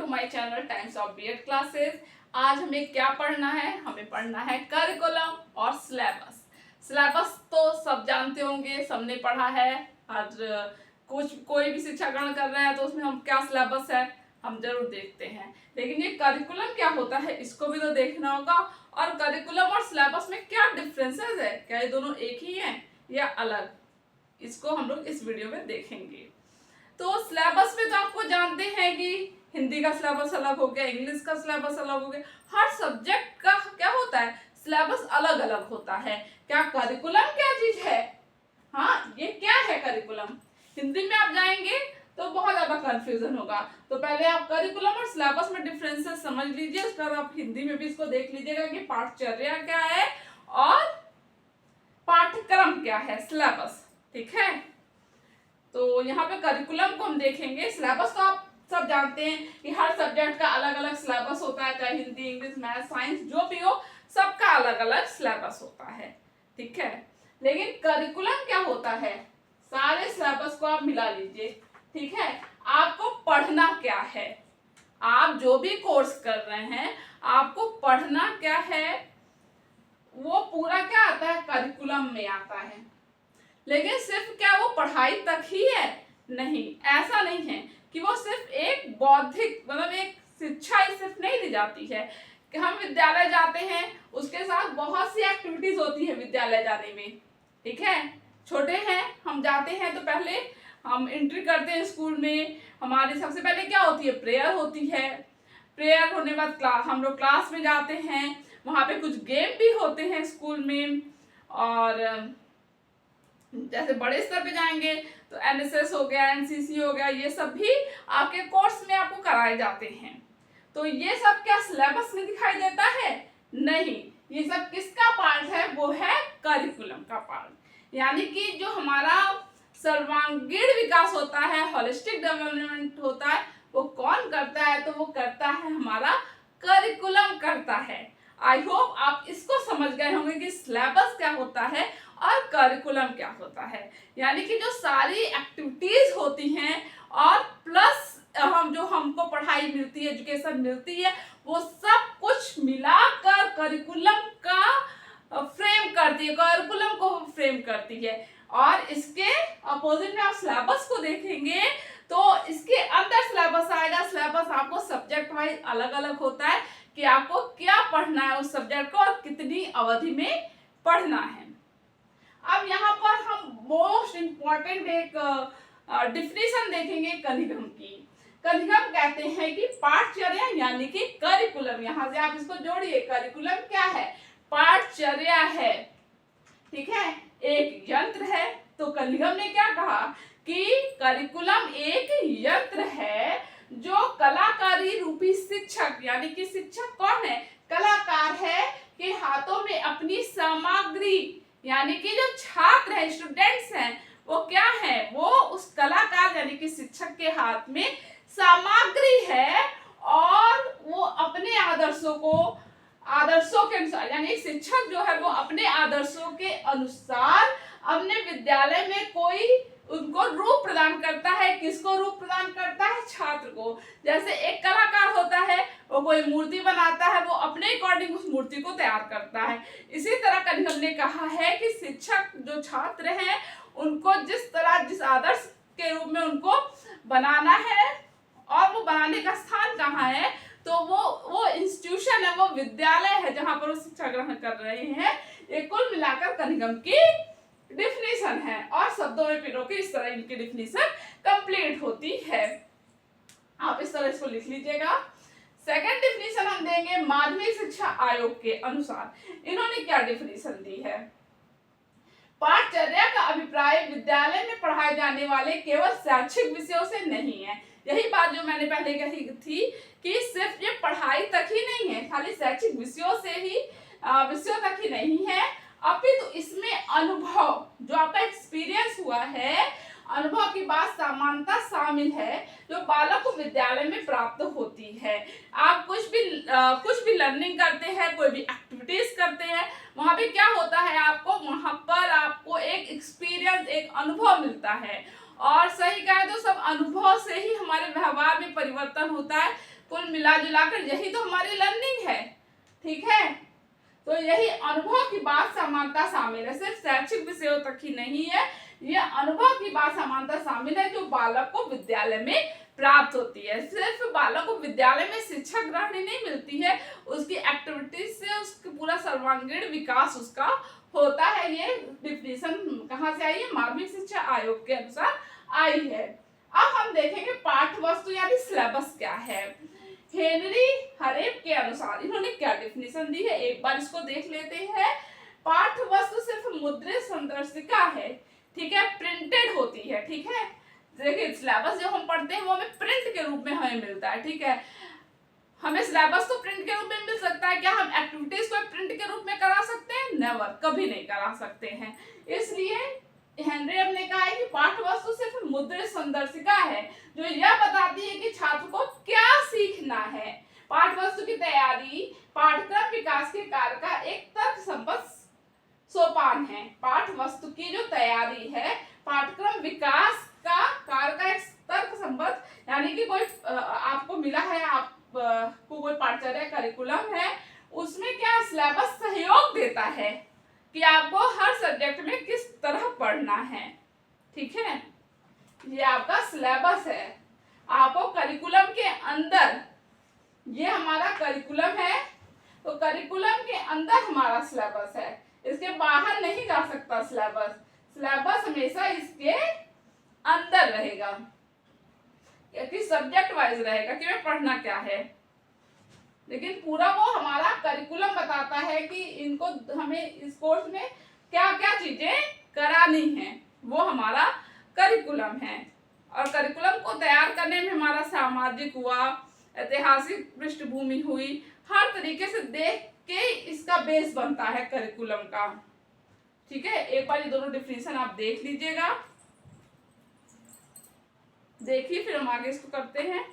To my channel Times of BEd classes. आज हमें क्या पढ़ना है? हमें पढ़ना है करिकुलम और सिलेबस। सिलेबस तो सब जानते होंगे, सबने पढ़ा है। आज कोई भी शिक्षा ग्रहण कर रहे हैं तो उसमें हम क्या सिलेबस है हम जरूर देखते हैं, लेकिन ये करिकुलम क्या होता है इसको भी तो देखना होगा। और करिकुलम और सिलेबस में क्या डिफरेंसेस है, क्या ये दोनों एक ही हैं या अलग, इसको हम लोग इस वीडियो में देखेंगे। तो सिलेबस में तो आपको जानते हैं कि हिंदी का सिलेबस अलग हो गया, इंग्लिश का सिलेबस अलग हो गया, हर सब्जेक्ट का क्या होता है सिलेबस अलग अलग होता है। क्या करिकुलम क्या चीज है? हाँ, ये क्या है करिकुलम? हिंदी में आप जाएंगे तो बहुत ज्यादा कंफ्यूजन होगा। तो पहले आप करिकुलम और सिलेबस में डिफरेंसेस समझ लीजिए, उसके बाद आप हिंदी में भी इसको देख लीजिएगा कि पाठचर्या क्या है और पाठ्यक्रम क्या है, सिलेबस। ठीक है, तो यहाँ पे करिकुलम को हम देखेंगे। सिलेबस तो आप सब जानते हैं कि हर सब्जेक्ट का अलग अलग सिलेबस होता है, चाहे हिंदी, इंग्लिश, मैथ, साइंस जो भी हो, सबका अलग अलग सिलेबस होता है। ठीक है, लेकिन करिकुलम क्या होता है? सारे सिलेबस को आप मिला लीजिए। ठीक है, आपको पढ़ना क्या है, आप जो भी कोर्स कर रहे हैं आपको पढ़ना क्या है, वो पूरा क्या आता है करिकुलम में आता है। लेकिन सिर्फ क्या वो पढ़ाई तक ही है? नहीं, ऐसा नहीं है कि वो सिर्फ एक बौद्धिक मतलब एक शिक्षा ही सिर्फ नहीं दी जाती है कि हम विद्यालय जाते हैं, उसके साथ बहुत सी एक्टिविटीज होती है विद्यालय जाने में। ठीक है, छोटे हैं हम जाते हैं तो पहले हम एंट्री करते हैं स्कूल में, हमारी सबसे पहले क्या होती है प्रेयर होती है। प्रेयर होने के बाद हम लोग क्लास में जाते हैं, वहाँ पे कुछ गेम भी होते हैं स्कूल में। और जैसे बड़े स्तर पे जाएंगे तो एनएसएस हो गया, एनसीसी हो गया, ये सब भी आपके कोर्स में आपको कराए जाते हैं। तो ये सब क्या सिलेबस में दिखाई देता है? नहीं, ये सब किसका पार्ट है? वो है करिकुलम का पार्ट। यानी कि जो हमारा सर्वांगीण विकास होता है, होलिस्टिक डेवलपमेंट होता है, वो कौन करता है? तो वो करता है हमारा करिकुलम करता है। आई होप आप इसको समझ गए होंगे कि सिलेबस क्या होता है और करिकुलम क्या होता है। यानी कि जो सारी एक्टिविटीज होती हैं और प्लस जो हमको पढ़ाई मिलती है, एजुकेशन मिलती है, वो सब कुछ मिलाकर करिकुलम का फ्रेम करती है, करिकुलम को फ्रेम करती है। और इसके अपोजिट में आप सिलेबस को देखेंगे तो इसके अंदर सिलेबस आएगा। सिलेबस आपको सब्जेक्ट वाइज अलग अलग होता है कि आपको क्या पढ़ना है उस सब्जेक्ट को और कितनी अवधि में पढ़ना है। अब यहाँ पर हम मोस्ट इम्पॉर्टेंट एक डिफिनेशन देखेंगे करिकुलम की। करिकुलम कहते हैं कि पाठचर्या यानी कि करिकुलम, यहाँ से आप इसको जोड़िए, करिकुलम क्या है? पाठचर्या है। ठीक है, एक यंत्र है। तो करिकुलम ने क्या कहा कि करिकुलम एक यंत्र है जो कलाकारी रूपी शिक्षक, यानी कि शिक्षक कौन है? कलाकार है, के हाथों में अपनी सामग्री, यानी कि जो छात्र हैं, स्टूडेंट्स हैं, वो क्या है? वो उस कलाकार यानी कि शिक्षक के हाथ में सामग्री है और वो अपने आदर्शों के अनुसार, यानी शिक्षक जो है वो अपने आदर्शों के अनुसार अपने विद्यालय में कोई उनको रूप प्रदान करता है। किसको रूप प्रदान करता है? छात्र को। जैसे एक कलाकार होता है, वो कोई मूर्ति बनाता है, वो अपने अकॉर्डिंग उस मूर्ति को तैयार करता है। इसी तरह करिकुलम ने कहा है कि शिक्षक जो छात्र हैं उनको जिस आदर्श के रूप में उनको बनाना है, और वो बनाने का स्थान कहाँ है? तो वो इंस्टीट्यूशन है, वो विद्यालय है जहां पर वो शिक्षा ग्रहण कर रहे हैं। ये कुल मिलाकर करिकुलम की डिफिनेशन है और शब्दों में पिरो के इस तरह इनकी डिफिनेशन कंप्लीट होती है। आप इस तरह इसको लिख लीजिएगा। सेकंड डिफिनेशन हम देंगे माध्यमिक शिक्षा आयोग के अनुसार। इन्होंने क्या डिफिनेशन दी है? पाठचर्या का अभिप्राय विद्यालय में पढ़ाए जाने वाले केवल शैक्षिक विषयों से नहीं है। यही बात जो मैंने पहले कही थी कि सिर्फ ये पढ़ाई तक ही नहीं है, खाली शैक्षिक विषयों तक ही नहीं है, अपितु तो इसमें अनुभव, जो आपका एक्सपीरियंस हुआ है, अनुभव की बात समानता शामिल है जो बालक को विद्यालय में प्राप्त होती है। आप कुछ भी लर्निंग करते हैं, कोई भी एक्टिविटीज करते हैं, वहां पे क्या होता है? वहां पर आपको एक एक्सपीरियंस, एक अनुभव मिलता है। और सही कहे तो सब अनुभव से ही हमारे व्यवहार में परिवर्तन होता है। कुल मिला जुलाकर यही तो हमारी लर्निंग है, ठीक है। तो यही अनुभव की बात समानता शामिल है, सिर्फ शैक्षिक विषयों तक ही नहीं है, ये अनुभव की बात समानता शामिल है जो बालक को विद्यालय में प्राप्त होती है। सिर्फ बालक को विद्यालय में शिक्षा ग्रहण ही नहीं मिलती है, उसकी एक्टिविटीज से उसका पूरा सर्वांगीण विकास उसका होता है। ये डिफिनेशन कहाँ से आई है? माध्यमिक शिक्षा आयोग के अनुसार आई है। अब हम देखेंगे पाठ्य वस्तु यानी सिलेबस क्या है। हेनरी हरेप के अनुसार इन्होंने क्या डिफिनेशन दी है, एक बार इसको देख लेते हैं। पाठ्य वस्तु सिर्फ मुद्रित संदर्शिका है, ठीक है, प्रिंटेड होती है, ठीक है। देखिए सिलेबस जो हम पढ़ते हैं वो हमें प्रिंट के रूप में हमें मिलता है, ठीक है। हमें सिलेबस तो प्रिंट के रूप में मिल सकता है, क्या हम एक्टिविटीज को प्रिंट के रूप में करा सकते हैं? नेवर, कभी नहीं करा सकते हैं। इसलिए हेनरी ने कहा है कि पाठ्य वस्तु सिर्फ मुद्रित संदर्शिका है जो यह बताती है कि छात्र को क्या सीखना है। पाठ्य वस्तु की तैयारी पाठ्यक्रम विकास के कार्य का एक तर्कसंगत सोपान है। पाठ्य वस्तु की जो तैयारी है पाठ्यक्रम विकास का कार्य का एक तर्कसंगत, यानी कि कोई आपको मिला है, आपको कोई पाठ्यचर्या करिकुलम है, उसमें क्या सिलेबस सहयोग देता है कि आपको हर सब्जेक्ट में किस तरह पढ़ना है, ठीक है। ये आपका सिलेबस है। आपको करिकुलम के अंदर, ये हमारा करिकुलम है, तो करिकुलम के अंदर हमारा सिलेबस है, इसके बाहर नहीं जा सकता सिलेबस। सिलेबस हमेशा इसके अंदर रहेगा, कि सब्जेक्ट वाइज रहेगा कि मैं पढ़ना क्या है, लेकिन पूरा वो हमारा करिकुलम बताता है कि इनको हमें इस कोर्स में क्या क्या चीजें करानी है, वो हमारा करिकुलम है। और करिकुलम को तैयार करने में हमारा सामाजिक हुआ, ऐतिहासिक पृष्ठभूमि हुई, हर तरीके से देख के इसका बेस बनता है करिकुलम का, ठीक है। एक बार ये दोनों डिफिनेशन आप देख लीजिएगा, देखिए फिर हम आगे इसको करते हैं।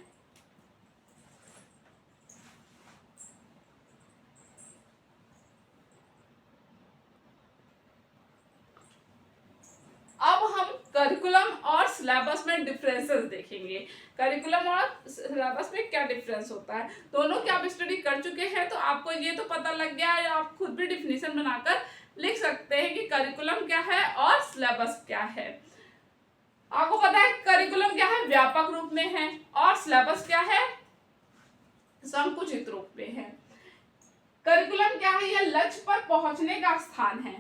अब हम करिकुलम और सिलेबस में डिफरेंसेस देखेंगे। करिकुलम और सिलेबस में क्या डिफरेंस होता है, दोनों की आप स्टडी कर चुके हैं तो आपको ये तो पता लग गया है, आप खुद भी डिफिनेशन बनाकर लिख सकते हैं कि करिकुलम क्या है और सिलेबस क्या है। आपको पता है करिकुलम क्या है? व्यापक रूप में है, और सिलेबस क्या है? संकुचित रूप में है। करिकुलम क्या है? यह लक्ष्य पर पहुंचने का स्थान है,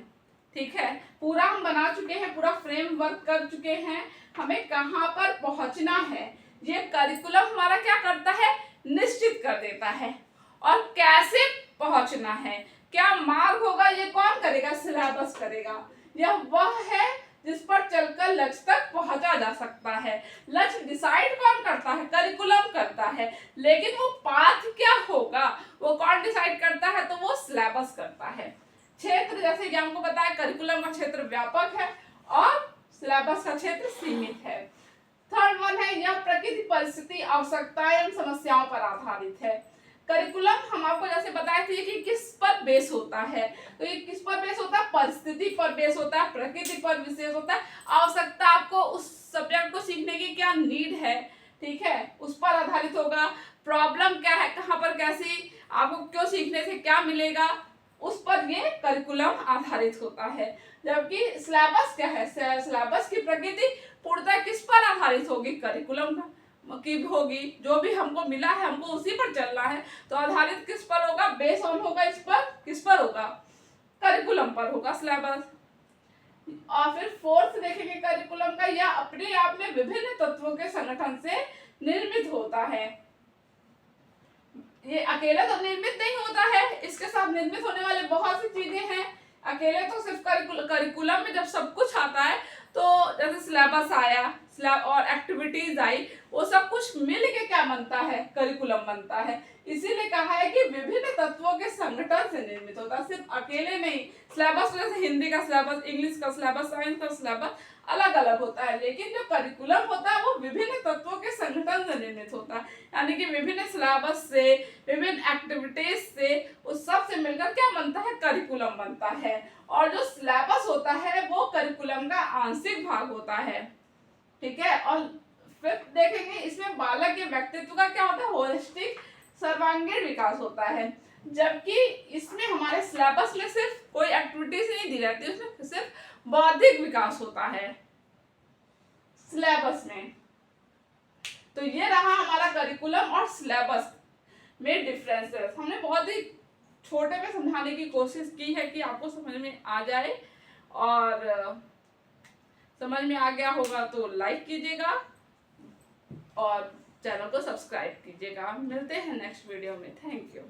ठीक है। पूरा हम बना चुके हैं, पूरा फ्रेमवर्क कर चुके हैं, हमें कहां पर पहुंचना है ये करिकुलम हमारा क्या करता है? निश्चित कर देता है। और कैसे पहुंचना है, क्या मार्ग होगा, ये कौन करेगा? सिलेबस करेगा। यह वह है जिस पर चलकर लक्ष्य तक पहुंचा जा सकता है। लक्ष्य डिसाइड कौन करता है? करिकुलम करता है, लेकिन वो पाथ क्या होगा वो कौन डिसाइड करता है? तो वो सिलेबस करता है। क्षेत्र, जैसे कि हमको पता है करिकुलम का क्षेत्र व्यापक है और सिलेबस का क्षेत्र सीमित है। थर्ड वन है, यह प्रकृति, परिस्थिति, आवश्यकताएं एवं समस्याओं पर आधारित है। करिकुलम हम आपको जैसे बताए थे कि किस पर बेस होता है, तो ये किस पर बेस होता है? परिस्थिति पर बेस होता है, प्रकृति पर विशेष होता है, आवश्यकता आपको उस सब्जेक्ट को सीखने की क्या नीड है, ठीक है, उस पर आधारित होगा। प्रॉब्लम क्या है, कहाँ पर कैसी, आपको क्यों सीखने से क्या मिलेगा, उस पर ये करिकुलम आधारित होता है। जबकि सिलेबस क्या है? सिलेबस की प्रकृति पूर्णतः किस पर आधारित होगी? करिकुलम की होगी। जो भी हमको मिला है हमको उसी पर चलना है, तो आधारित किस पर होगा? बेस ऑन होगा इस पर, किस पर होगा? करिकुलम पर होगा सिलेबस। और फिर फोर्थ देखेंगे करिकुलम का, यह अपने आप में विभिन्न तत्वों के संगठन से निर्मित होता है। ये अकेला तो निर्मित नहीं होता है, इसके साथ निर्मित होने वाले बहुत सी चीजें हैं। अकेले तो सिर्फ करिकुलम में जब सब कुछ आता है, तो जैसे सिलेबस आया और एक्टिविटीज आई, वो सब कुछ मिल के क्या बनता है? करिकुलम बनता है। इसीलिए कहा है कि विभिन्न तत्वों के संगठन से निर्मित होता है, सिर्फ अकेले नहीं। सिलेबस जैसे हिंदी का सिलेबस, इंग्लिश का सिलेबस, साइंस का सिलेबस अलग अलग होता है, लेकिन जो करिकुलम होता है वो विभिन्न तत्वों के संगठन से निर्मित होता है, यानी कि विभिन्न सिलेबस से, विभिन्न एक्टिविटीज से, उस सब से मिलकर क्या बनता है? करिकुलम बनता है। और जो सिलेबस होता है वो करिकुलम का आंशिक भाग होता है, ठीक है। और फिर देखेंगे इसमें बालक के व्यक्तित्व का क्या होता है? होलिस्टिक सर्वांगीण विकास होता है, जबकि इसमें हमारे सिलेबस में सिर्फ कोई एक्टिविटीज नहीं दी जाती, उसमें सिर्फ बौद्धिक विकास होता है सिलेबस में। तो ये रहा हमारा करिकुलम और सिलेबस में डिफरेंसेस। हमने बहुत ही छोटे में समझाने की कोशिश की है कि आपको समझ में आ जाए, और समझ में आ गया होगा तो लाइक कीजिएगा और चैनल को सब्सक्राइब कीजिएगा। मिलते हैं नेक्स्ट वीडियो में। Thank you.